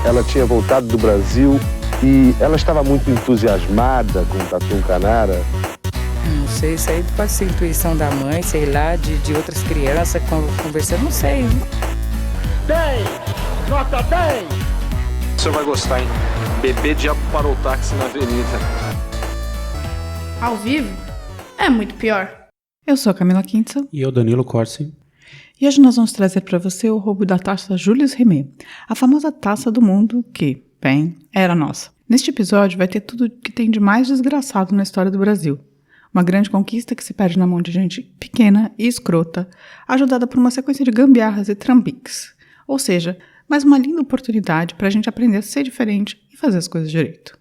ela tinha voltado do Brasil e ela estava muito entusiasmada com o Tatu Canara. Não sei, isso aí pode ser intuição da mãe, sei lá, de outras crianças conversando, não sei. 10! Nota 10! O senhor vai gostar, hein? Bebê diabo parou o táxi na avenida. Ao vivo é muito pior. Eu sou a Camila Kintzel. E eu, Danilo Corsi. E hoje nós vamos trazer para você o roubo da taça Jules Rimet, a famosa taça do mundo que, bem, era nossa. Neste episódio vai ter tudo que tem de mais desgraçado na história do Brasil. Uma grande conquista que se perde na mão de gente pequena e escrota, ajudada por uma sequência de gambiarras e trambiques. Ou seja, mais uma linda oportunidade para a gente aprender a ser diferente e fazer as coisas direito.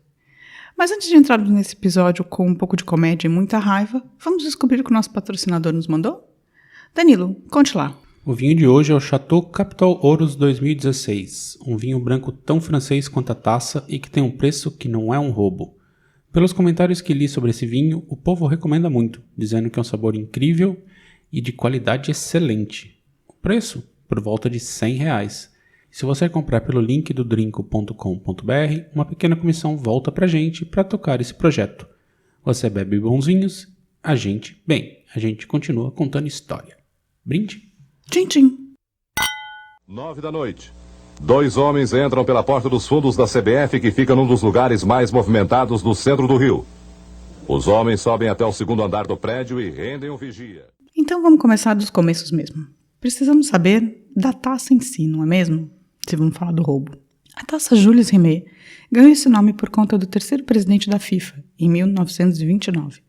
Mas antes de entrarmos nesse episódio com um pouco de comédia e muita raiva, vamos descobrir o que o nosso patrocinador nos mandou? Danilo, conte lá. O vinho de hoje é o Chateau Capitol Horus 2016, um vinho branco tão francês quanto a taça e que tem um preço que não é um roubo. Pelos comentários que li sobre esse vinho, o povo recomenda muito, dizendo que é um sabor incrível e de qualidade excelente. O preço? Por volta de R$100. Se você comprar pelo link do drinco.com.br, uma pequena comissão volta pra gente para tocar esse projeto. Você bebe bons vinhos, a gente continua contando história. Brinde? Tchim, tchim. 9 da noite. 2 homens entram pela porta dos fundos da CBF, que fica num dos lugares mais movimentados do centro do Rio. Os homens sobem até o 2º andar do prédio e rendem o vigia. Então vamos começar dos começos mesmo. Precisamos saber da taça em si, não é mesmo? Se vamos falar do roubo. A taça Jules Rimet ganhou esse nome por conta do terceiro presidente da FIFA, em 1929.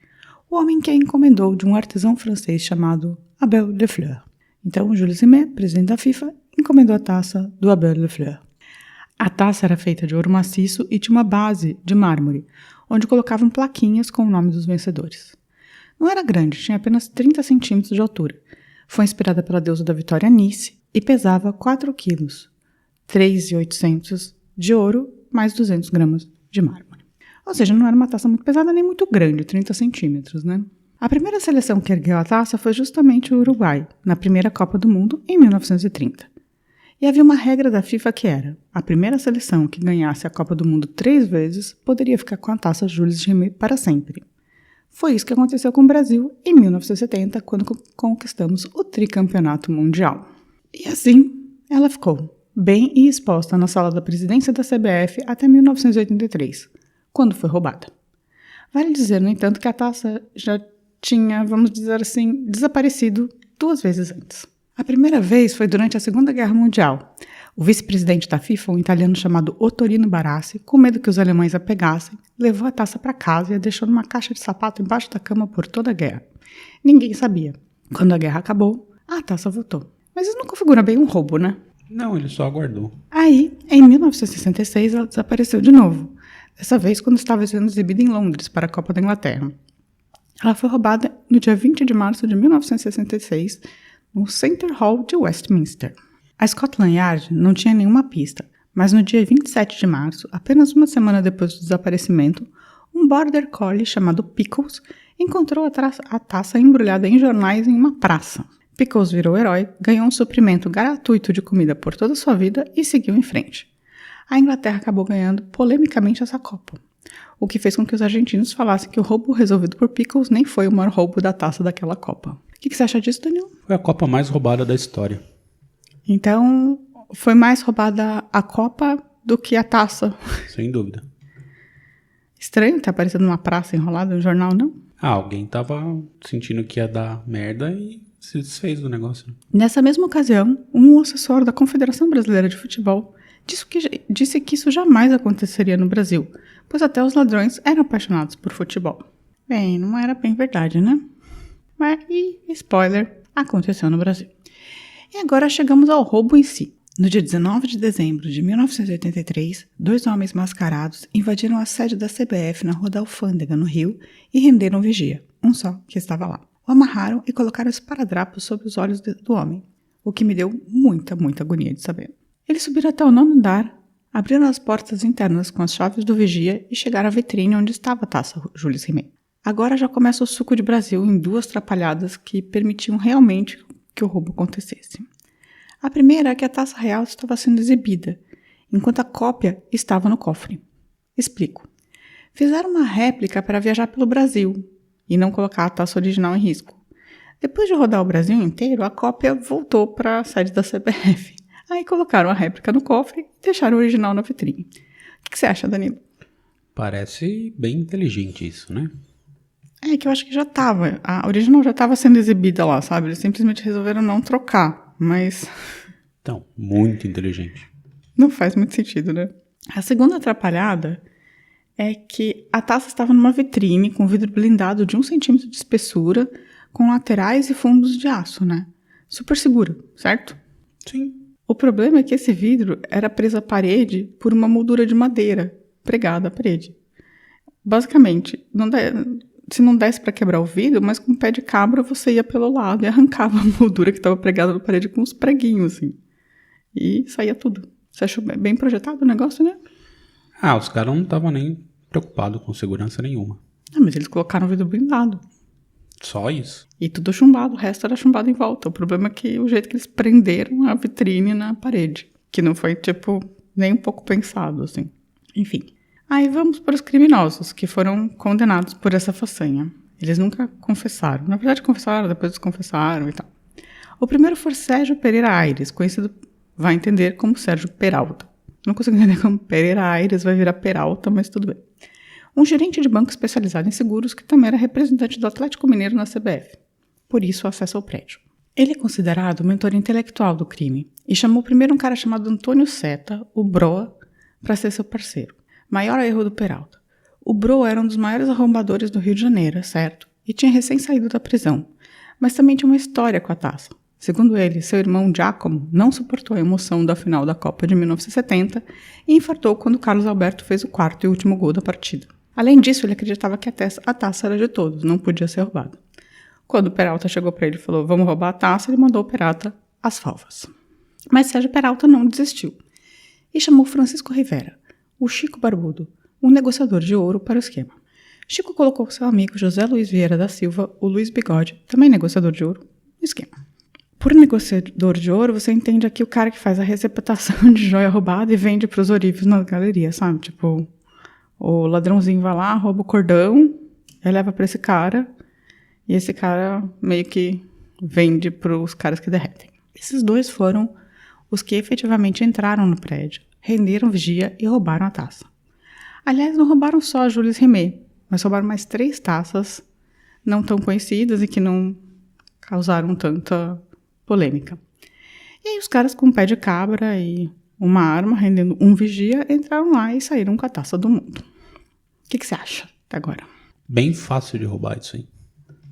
O homem que a encomendou de um artesão francês chamado Abel Lefleur. Então, Jules Rimet, presidente da FIFA, encomendou a taça do Abel Lefleur. A taça era feita de ouro maciço e tinha uma base de mármore, onde colocavam plaquinhas com o nome dos vencedores. Não era grande, tinha apenas 30 centímetros de altura. Foi inspirada pela deusa da vitória Nice e pesava 4 quilos, 3.800 de ouro, mais 200 gramas de mármore. Ou seja, não era uma taça muito pesada nem muito grande, 30 centímetros, né? A primeira seleção que ergueu a taça foi justamente o Uruguai, na primeira Copa do Mundo, em 1930. E havia uma regra da FIFA que era: a primeira seleção que ganhasse a Copa do Mundo 3 vezes poderia ficar com a taça Jules Rimet para sempre. Foi isso que aconteceu com o Brasil em 1970, quando conquistamos o tricampeonato mundial. E assim, ela ficou bem e exposta na sala da presidência da CBF até 1983, quando foi roubada. Vale dizer, no entanto, que a taça já tinha, vamos dizer assim, desaparecido 2 vezes antes. A primeira vez foi durante a Segunda Guerra Mundial. O vice-presidente da FIFA, um italiano chamado Ottorino Barassi, com medo que os alemães a pegassem, levou a taça para casa e a deixou numa caixa de sapato embaixo da cama por toda a guerra. Ninguém sabia. Quando a guerra acabou, a taça voltou. Mas isso não configura bem um roubo, né? Não, ele só aguardou. Aí, em 1966, ela desapareceu de novo. Dessa vez quando estava sendo exibida em Londres para a Copa da Inglaterra. Ela foi roubada no dia 20 de março de 1966, no Center Hall de Westminster. A Scotland Yard não tinha nenhuma pista, mas no dia 27 de março, apenas uma semana depois do desaparecimento, um border collie chamado Pickles encontrou a taça embrulhada em jornais em uma praça. Pickles virou herói, ganhou um suprimento gratuito de comida por toda a sua vida e seguiu em frente. A Inglaterra acabou ganhando polemicamente essa Copa, o que fez com que os argentinos falassem que o roubo resolvido por Pickles nem foi o maior roubo da taça daquela Copa. O que você acha disso, Daniel? Foi a Copa mais roubada da história. Então, foi mais roubada a Copa do que a taça. Sem dúvida. Estranho ter aparecido numa praça enrolada no jornal, não? Alguém tava sentindo que ia dar merda e se desfez do negócio. Nessa mesma ocasião, um assessor da Confederação Brasileira de Futebol disse que isso jamais aconteceria no Brasil, pois até os ladrões eram apaixonados por futebol. Bem, não era bem verdade, né? Mas, spoiler, aconteceu no Brasil. E agora chegamos ao roubo em si. No dia 19 de dezembro de 1983, 2 homens mascarados invadiram a sede da CBF na Rua da Alfândega, no Rio, e renderam o vigia, um só, que estava lá. O amarraram e colocaram esparadrapos sobre os olhos do homem, o que me deu muita agonia de saber. Eles subiram até o 9º andar, abriram as portas internas com as chaves do vigia e chegaram à vitrine onde estava a taça Jules Rimet. Agora já começa o suco de Brasil em 2 trapalhadas que permitiam realmente que o roubo acontecesse. A primeira é que a taça real estava sendo exibida, enquanto a cópia estava no cofre. Explico. Fizeram uma réplica para viajar pelo Brasil e não colocar a taça original em risco. Depois de rodar o Brasil inteiro, a cópia voltou para a sede da CBF. Aí colocaram a réplica no cofre e deixaram o original na vitrine. O que você acha, Danilo? Parece bem inteligente isso, né? É que eu acho que já estava. A original já estava sendo exibida lá, sabe? Eles simplesmente resolveram não trocar, mas... Então, muito inteligente. Não faz muito sentido, né? A segunda atrapalhada é que a taça estava numa vitrine com vidro blindado de 1 centímetro de espessura, com laterais e fundos de aço, né? Super segura, certo? Sim. O problema é que esse vidro era preso à parede por uma moldura de madeira pregada à parede. Basicamente, se não desse para quebrar o vidro, mas com o pé de cabra você ia pelo lado e arrancava a moldura que estava pregada na parede com uns preguinhos, assim. E saía tudo. Você achou bem projetado o negócio, né? Ah, os caras não estavam nem preocupados com segurança nenhuma. Ah, mas eles colocaram o vidro blindado. Só isso. E tudo chumbado, o resto era chumbado em volta. O problema é que o jeito que eles prenderam a vitrine na parede, que não foi, nem um pouco pensado, assim. Enfim. Aí vamos para os criminosos, que foram condenados por essa façanha. Eles nunca confessaram. Na verdade, confessaram, depois desconfessaram e tal. O primeiro foi Sérgio Pereira Aires, conhecido, vai entender, como Sérgio Peralta. Não consigo entender como Pereira Aires vai virar Peralta, mas tudo bem. Um gerente de banco especializado em seguros que também era representante do Atlético Mineiro na CBF. Por isso, acesso ao prédio. Ele é considerado o mentor intelectual do crime e chamou primeiro um cara chamado Antônio Seta, o Broa, para ser seu parceiro. Maior erro do Peralta. O Broa era um dos maiores arrombadores do Rio de Janeiro, certo? E tinha recém saído da prisão. Mas também tinha uma história com a taça. Segundo ele, seu irmão Giacomo não suportou a emoção da final da Copa de 1970 e infartou quando Carlos Alberto fez o 4º e último gol da partida. Além disso, ele acreditava que a taça era de todos, não podia ser roubada. Quando o Peralta chegou para ele e falou, vamos roubar a taça, ele mandou o Peralta às favas. Mas Sérgio Peralta não desistiu e chamou Francisco Rivera, o Chico Barbudo, um negociador de ouro, para o esquema. Chico colocou seu amigo José Luiz Vieira da Silva, o Luiz Bigode, também negociador de ouro, no esquema. Por negociador de ouro, você entende aqui o cara que faz a receptação de joia roubada e vende para os ourives na galeria, sabe? Tipo, o ladrãozinho vai lá, rouba o cordão, aí leva para esse cara, e esse cara meio que vende para os caras que derretem. Esses dois foram os que efetivamente entraram no prédio, renderam vigia e roubaram a taça. Aliás, não roubaram só a Jules Rimet, mas roubaram mais 3 taças não tão conhecidas e que não causaram tanta polêmica. E aí os caras com um pé de cabra e uma arma, rendendo um vigia, entraram lá e saíram com a taça do mundo. O que você acha até agora? Bem fácil de roubar isso aí.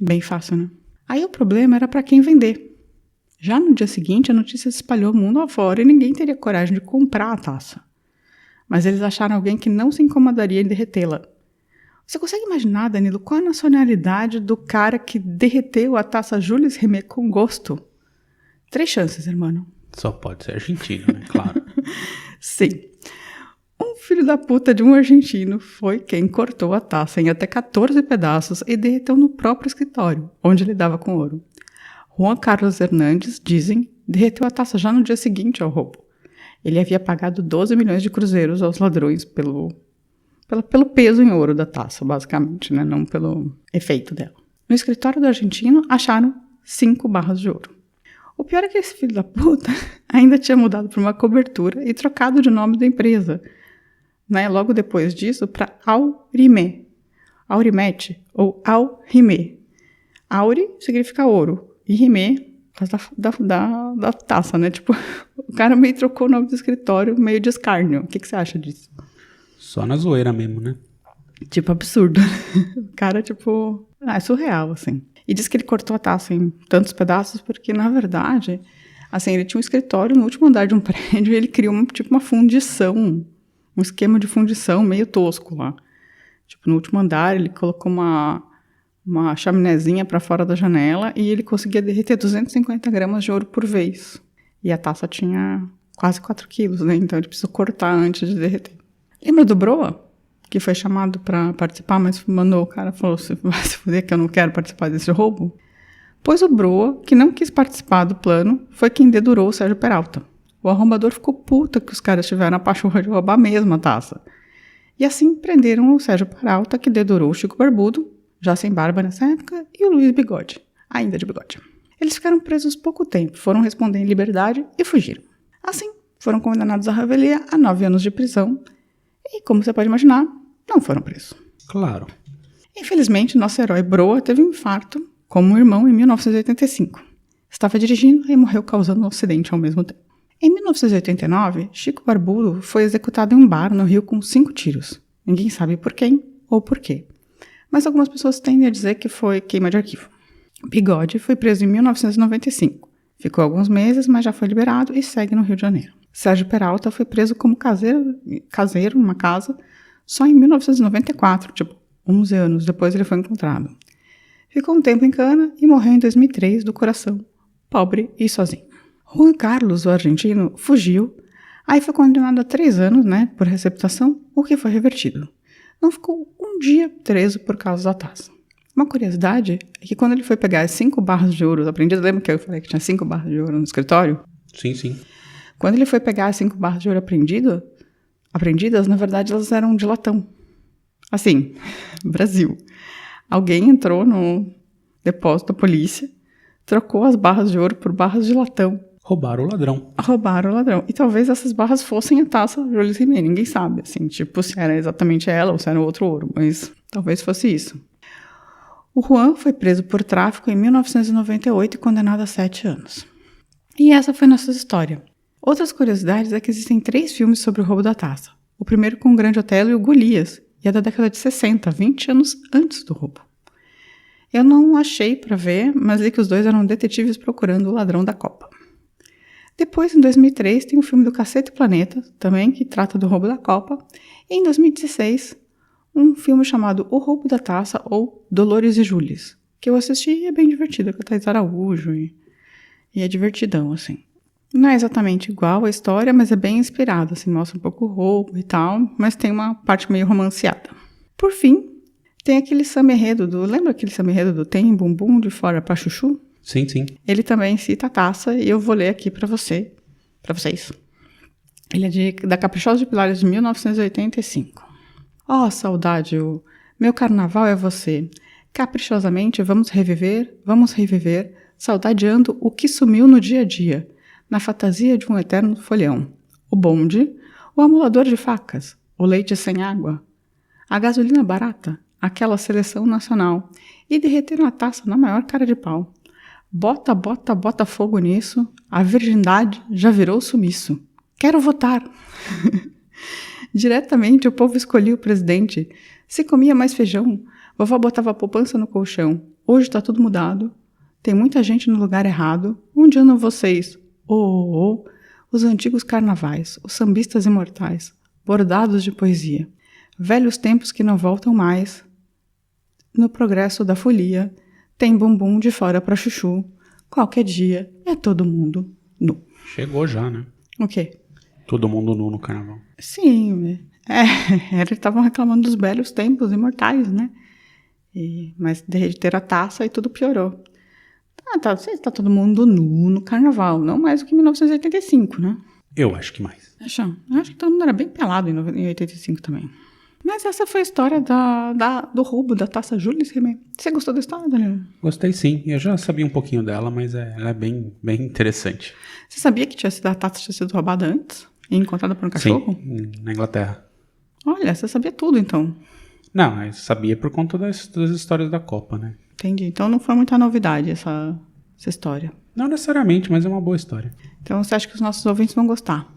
Bem fácil, né? Aí o problema era para quem vender. Já no dia seguinte, a notícia se espalhou mundo afora e ninguém teria coragem de comprar a taça. Mas eles acharam alguém que não se incomodaria em derretê-la. Você consegue imaginar, Danilo, qual a nacionalidade do cara que derreteu a taça Jules Rimet com gosto? 3 chances, irmão. Só pode ser argentino, né? Claro. Sim. Um filho da puta de um argentino foi quem cortou a taça em até 14 pedaços e derreteu no próprio escritório, onde ele dava com ouro. Juan Carlos Hernandes, dizem, derreteu a taça já no dia seguinte ao roubo. Ele havia pagado 12 milhões de cruzeiros aos ladrões pelo peso em ouro da taça, basicamente, né? Não pelo efeito dela. No escritório do argentino, acharam 5 barras de ouro. O pior é que esse filho da puta ainda tinha mudado para uma cobertura e trocado de nome da empresa, né? Logo depois disso, para Aurimet. Aurimete ou Aurimet. Auri significa ouro e Rimet da taça, né? Tipo, o cara meio trocou o nome do escritório, meio de escárnio. O que você acha disso? Só na zoeira mesmo, né? Tipo, absurdo. O cara, tipo... é surreal, assim. E diz que ele cortou a taça em tantos pedaços porque, na verdade, assim, ele tinha um escritório no último andar de um prédio e ele criou uma fundição, um esquema de fundição meio tosco lá. Tipo, no último andar ele colocou uma chaminézinha para fora da janela e ele conseguia derreter 250 gramas de ouro por vez. E a taça tinha quase 4 quilos, né? Então ele precisou cortar antes de derreter. Lembra do Broa? Que foi chamado para participar, mas mandou o cara, falou, você vai se fuder que eu não quero participar desse roubo? Pois o Broa, que não quis participar do plano, foi quem dedurou o Sérgio Peralta. O arrombador ficou puta que os caras tiveram a pachorra de roubar mesmo a taça. E assim prenderam o Sérgio Peralta, que dedurou o Chico Barbudo, já sem barba nessa época, e o Luiz Bigode, ainda de bigode. Eles ficaram presos pouco tempo, foram responder em liberdade e fugiram. Assim, foram condenados à revelia a 9 anos de prisão e, como você pode imaginar, não foram presos. Claro. Infelizmente, nosso herói Broa teve um infarto, como um irmão, em 1985. Estava dirigindo e morreu causando um acidente ao mesmo tempo. Em 1989, Chico Barbudo foi executado em um bar no Rio com 5 tiros. Ninguém sabe por quem ou por quê. Mas algumas pessoas tendem a dizer que foi queima de arquivo. Bigode foi preso em 1995. Ficou alguns meses, mas já foi liberado e segue no Rio de Janeiro. Sérgio Peralta foi preso como caseiro numa casa só em 1994, 11 anos depois ele foi encontrado. Ficou um tempo em cana e morreu em 2003 do coração, pobre e sozinho. Juan Carlos, o argentino, fugiu, aí foi condenado a 3 anos, por receptação, o que foi revertido. Não ficou um dia preso por causa da taça. Uma curiosidade é que quando ele foi pegar as 5 barras de ouro aprendidas, lembra que eu falei que tinha 5 barras de ouro no escritório? Sim. Quando ele foi pegar as 5 barras de ouro aprendidas, na verdade elas eram de latão. Assim, Brasil. Alguém entrou no depósito da polícia, trocou as barras de ouro por barras de latão. Roubaram o ladrão. E talvez essas barras fossem a taça Jules Rimet, ninguém sabe, se era exatamente ela ou se era outro ouro, mas talvez fosse isso. O Juan foi preso por tráfico em 1998 e condenado a 7 anos. E essa foi nossa história. Outras curiosidades é que existem 3 filmes sobre o roubo da taça. O primeiro com o Grande Otelo e o Golias, e é da década de 60, 20 anos antes do roubo. Eu não achei para ver, mas li que os dois eram detetives procurando o ladrão da Copa. Depois, em 2003, tem o filme do Cacete Planeta, também, que trata do roubo da Copa. E em 2016, um filme chamado O Roubo da Taça, ou Dolores e Jules, que eu assisti e é bem divertido, com a Thaís Araújo, e é divertidão, assim. Não é exatamente igual a história, mas é bem inspirado, mostra um pouco o roubo e tal, mas tem uma parte meio romanceada. Por fim, tem aquele samba-enredo lembra aquele samba-enredo do Tem Bumbum de Fora pra Chuchu? Sim. Ele também cita a taça e eu vou ler aqui para vocês. Ele é da Caprichosa de Pilares de 1985. Ó, saudade, meu carnaval é você. Caprichosamente vamos reviver, saudadeando o que sumiu no dia a dia, na fantasia de um eterno folhão. O bonde, o amolador de facas, o leite sem água, a gasolina barata, aquela seleção nacional, e derreteram a taça na maior cara de pau. Bota fogo nisso, a virgindade já virou sumiço. Quero votar. Diretamente o povo escolhia o presidente. Se comia mais feijão, vovó botava a poupança no colchão. Hoje tá tudo mudado. Tem muita gente no lugar errado. Onde andam vocês? Os antigos carnavais, os sambistas imortais, bordados de poesia. Velhos tempos que não voltam mais. No progresso da folia, tem bumbum de fora pra chuchu. Qualquer dia é todo mundo nu. Chegou já, né? O quê? Todo mundo nu no carnaval. Sim, eles estavam reclamando dos velhos tempos imortais, né? Mas derreteram a taça e tudo piorou. Tá todo mundo nu no carnaval, não mais do que em 1985, né? Eu acho que mais. Eu acho que todo mundo era bem pelado em 85 também. Mas essa foi a história do roubo da taça Jules Rimet. Você gostou da história, Daniel? Gostei sim. Eu já sabia um pouquinho dela, mas ela é bem interessante. Você sabia que a taça tinha sido roubada antes? E encontrada por um cachorro? Sim, na Inglaterra. Olha, você sabia tudo, então. Não, eu sabia por conta das histórias da Copa, né? Entendi. Então não foi muita novidade essa história. Não necessariamente, mas é uma boa história. Então você acha que os nossos ouvintes vão gostar?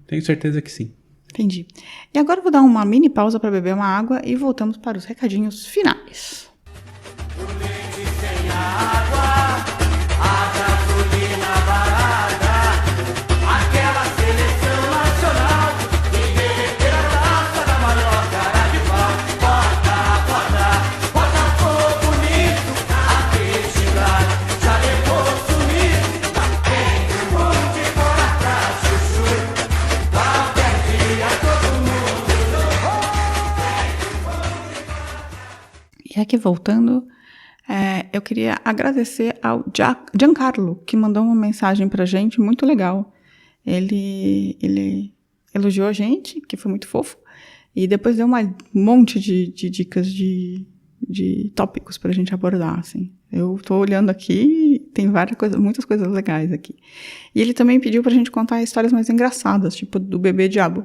Tenho certeza que sim. Entendi. E agora eu vou dar uma mini pausa para beber uma água e voltamos para os recadinhos finais. O leite sem água, a gasolina barata, aquela seleção nacional que derreter a taça da maior cara de pau. Bota fogo nisso, a festividade já levou sumiço. Tem bumbum de fora pra chuchu, qualquer dia todo mundo E aqui voltando, eu queria agradecer ao Giancarlo, que mandou uma mensagem pra gente muito legal. ele elogiou a gente, que foi muito fofo, e depois deu um monte de dicas de tópicos pra gente abordar, assim. Eu tô olhando aqui, tem muitas coisas legais aqui. E ele também pediu pra gente contar histórias mais engraçadas, tipo do bebê diabo.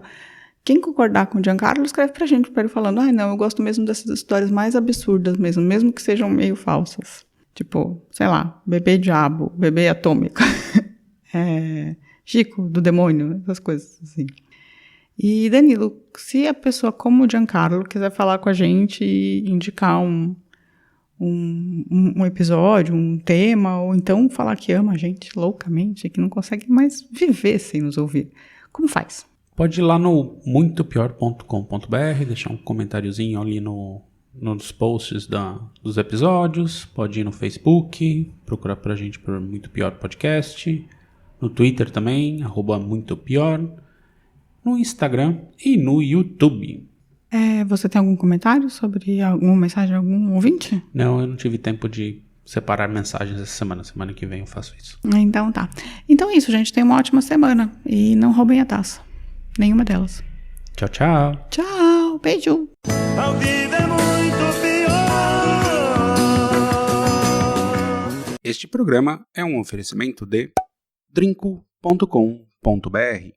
Quem concordar com o Giancarlo, escreve pra gente, pra ele falando, não, eu gosto mesmo dessas histórias mais absurdas mesmo que sejam meio falsas. Tipo, sei lá, bebê diabo, bebê atômico, Chico do demônio, essas coisas assim. E Danilo, se a pessoa como o Giancarlo quiser falar com a gente e indicar um episódio, um tema, ou então falar que ama a gente loucamente, que não consegue mais viver sem nos ouvir, como faz? Pode ir lá no muitopior.com.br, deixar um comentáriozinho ali nos posts dos episódios, pode ir no Facebook, procurar pra gente por Muito Pior Podcast, no Twitter também, @muitopior, no Instagram e no YouTube. Você tem algum comentário sobre alguma mensagem de algum ouvinte? Não, eu não tive tempo de separar mensagens essa semana. Semana que vem eu faço isso. Então tá. Então é isso, gente. Tenha uma ótima semana. E não roubem a taça. Nenhuma delas. Tchau, tchau. Tchau. Beijo. Ao vivo é muito pior. Este programa é um oferecimento de drinco.com.br.